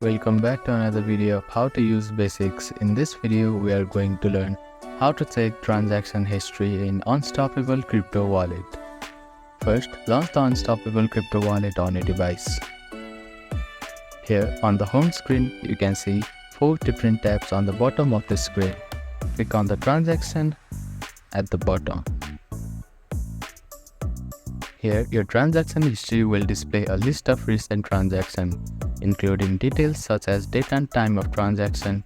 Welcome back to another video of how to use basics. In this video, we are going to learn how to check transaction history in Unstoppable Crypto Wallet. First, launch the Unstoppable Crypto Wallet on a device. Here on the home screen, you can see 4 different tabs on the bottom of the screen. Click on the transaction at the bottom. Here, your transaction history will display a list of recent transactions, including details such as date and time of transaction,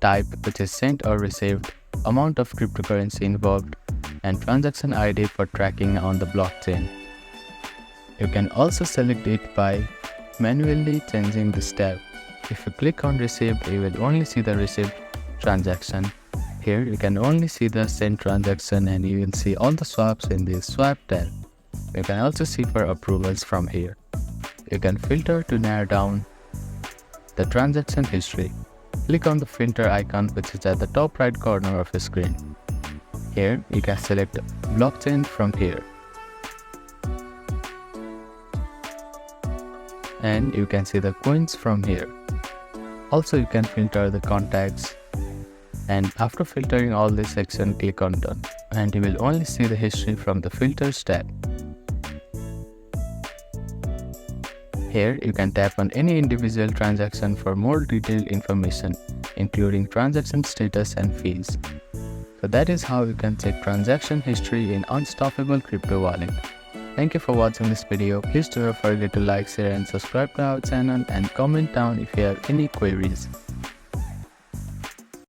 type which is sent or received, amount of cryptocurrency involved, and transaction ID for tracking on the blockchain. You can also select it by manually changing this tab. If you click on Received, you will only see the received transaction. Here, you can only see the sent transaction and you will see all the swaps in the Swap tab. You can also see for approvals from here. You can filter to narrow down the transaction history. Click on the filter icon which is at the top right corner of the screen. Here you can select blockchain from here. And you can see the coins from here. Also you can filter the contacts. And after filtering all this section, click on done. And you will only see the history from the filters tab. Here, you can tap on any individual transaction for more detailed information, including transaction status and fees. So that is how you can check transaction history in Unstoppable Crypto Wallet. Thank you for watching this video. Please do not forget to like, share and subscribe to our channel and comment down if you have any queries.